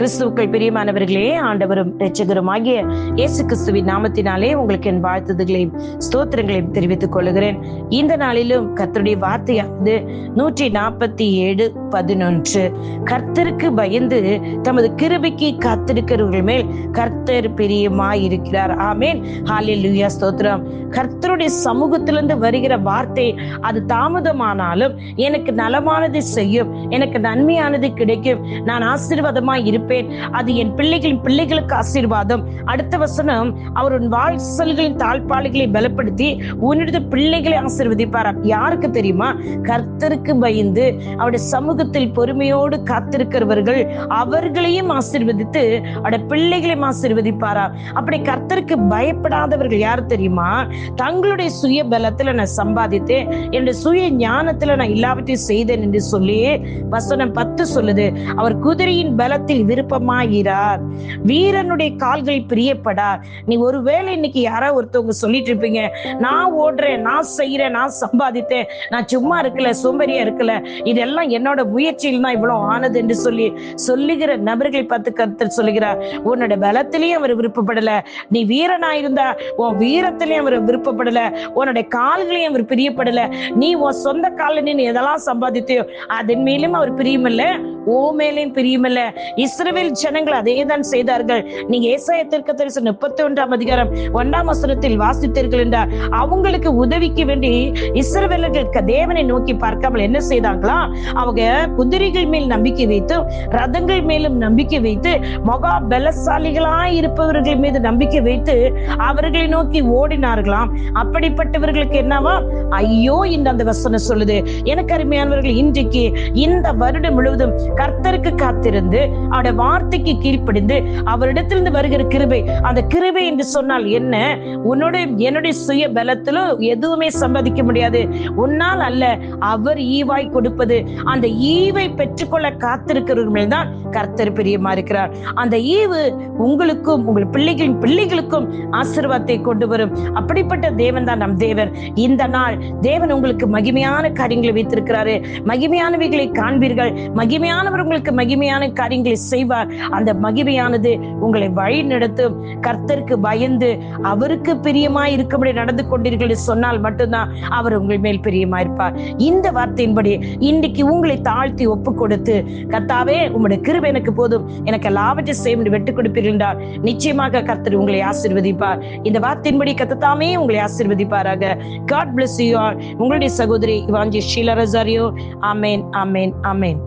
கிறிஸ்துவுக்குள் பிரியமானவர்களே, ஆண்டவரும் இரட்சகருமாகிய இயேசு கிறிஸ்துவின் நாமத்தினாலே உங்களுக்கு என் வாழ்த்துதல்களையும் ஸ்தோத்திரங்களையும் தெரிவித்துக் கொள்கிறேன். இந்த நாளிலும் கர்த்தருடைய வார்த்தையானது 147:11 கர்த்தருக்கு பயந்து தமது கிருபைக்கு காத்திருக்கிறவர்கள் மேல் கர்த்தர் பிரியமாய் இருக்கிறார். ஆமேன், ஹல்லேலூயா, ஸ்தோத்திரம். கர்த்தருடைய சமூகத்திலிருந்து வருகிற வார்த்தை அது தாமதமானாலும் எனக்கு நலமானது செய்யும், எனக்கு நன்மையானது கிடைக்கும், நான் ஆசீர்வாதமாய் இருப்பேன், அது என் பிள்ளைகளின் பிள்ளைகளுக்கு ஆசீர்வாதம். அடுத்த வசனம், அவர் உன் வாசல்களின் தாழ்பாளைகளை பலப்படுத்தி உன்னுடைய பிள்ளைகளை ஆசீர்வதிப்பார். யாருக்கு தெரியுமா? கர்த்தருக்கு பயந்து அவருடைய சமூகத்தில் பொறுமையோடு காத்திருக்கிறவர்கள், அவர்களையும் ஆசீர்வதித்து அவருடைய பிள்ளைகளையும் ஆசீர்வதிப்பாரா. அப்படி கர்த்தருக்கு பயப்படாதவர்கள் யார் தெரியுமா? தங்களுடைய சுய பலத்துல நான் சம்பாதித்தேன், என்னுடைய சுய ஞானத்துல நான் எல்லாவற்றையும் செய்தேன் என்று சொல்லி வசனம் 10 சொல்லுது, அவர் குதிரையின் பலத்தில் விருப்பமாகிறார், வீரனுடைய கால்கள் பிரியப்படார். நீ ஒருவேளை இன்னைக்கு யாராவது ஒருத்தவங்க சொல்லிட்டு இருப்பீங்க, நான் ஓடுறேன், நான் செய்யறேன், நான் சம்பாதித்தேன், நான் சும்மா இருக்கல, சோம்பேறியா இருக்கல, இதெல்லாம் என்னோட முயற்சியில் தான் இவ்வளவு ஆனது என்று சொல்லி சொல்லுகிற நபர்களை பார்த்து கர்த்தர் சொல்லுகிறார், உன்னோட பலத்திலையும் அவர் விருப்பப்படல, நீ வீரனா இருந்தா உன் வீரத்திலையும் அவர் விருப்பப்படல, உன்னுடைய கால்களையும் அவர் பிரியப்படல, நீ உன் சொந்த கால நீ எதெல்லாம் சம்பாதித்தையோ அதன் மேலும் அவர் பிரியமில்ல, ஓ மேலையும் பிரியமில்ல. இஸ்ரவேல் ஜனங்கள் அதே தான் செய்தார்கள். நீங்க ஏசாயா தீர்க்கதரிசி 31:1 வாசித்தீர்கள் என்றால், அவங்களுக்கு உதவிக்கு வேண்டி இஸ்ரவேலர்கள் தேவனை நோக்கி பார்க்காமல் என்ன செய்தாங்களா? அவங்க குதிரைகள் மேல் நம்பிக்கை வைத்து, ரதங்கள் மேலும் நம்பிக்கை வைத்து, மகா பலசாலிகளாய் இருப்பவர்கள் மீது நம்பிக்கை வைத்து அவர்களை நோக்கி ஓடினார்களாம். அப்படிப்பட்டவர்களுக்கு என்னவா? ஐயோ இந்த அந்த வசனம் சொல்லுது. எனக்கு அருமையானவர்கள், இன்றைக்கு இந்த வருடம் முழுவதும் கர்த்தருக்கு காத்திருந்து அவருடைய வார்த்தைக்கு கீழ்ப்படிந்து அவரிடத்திலிருந்து வருகிற கிருபை, அந்த கிருபை என்று சொன்னால் என்ன? என்னுடைய சுய பலத்திலும் எதுவுமே சம்பாதிக்க முடியாது, உன்னால் அல்ல, அவர் ஈவாய் கொடுப்பது. அந்த ஈவை பெற்றுக்கொள்ள காத்திருக்கிறவர்கள் தான் கர்த்தர் பிரியமா இருக்கிறார். அந்த ஈவு உங்களுக்கும் உங்கள் பிள்ளைகளின் பிள்ளைகளுக்கும் ஆசீர்வாதத்தை கொண்டு வரும். அப்படிப்பட்ட தேவன் தான் நம் தேவன். இந்த நாள் தேவன் உங்களுக்கு மகிமையான காரியங்களை வைத்திருக்கிறாரு. மகிமையானவைகளை காண்பீர்கள், மகிமையானவர் உங்களுக்கு மகிமையான காரியங்களை செய்வார். அந்த மகிமையானது உங்களை வழி நடத்தும். கர்த்தருக்கு பயந்து அவருக்கு பிரியமாய் இருக்கபடி நடந்து கொண்டீர்கள் சொன்னால் மட்டும்தான் அவர் உங்கள் மேல் பிரியமாயிருப்பார். இந்த வார்த்தையின்படி இன்றைக்கு உங்களை தாழ்த்தி ஒப்பு கொடுத்து, கர்த்தாவே உம்முடைய கிருபை எனக்கு போதும், எனக்கு எல்லாவற்றையும் செய்ய வெட்டு கொடுப்பீர்கள் என்றால் நிச்சயமாக கர்த்தர் உங்களை ஆசீர்வதிப்பார். இந்த வார்த்தையின்படி கர்த்தர் உங்களை ஆசீர்வதிப்பாராக. God bless you all. உங்களுடைய சகோதரி இவாஞ்சலிஸ்ட் ஷீலா ரொசாரியோ. ஆமென், ஆமென், ஆமென்.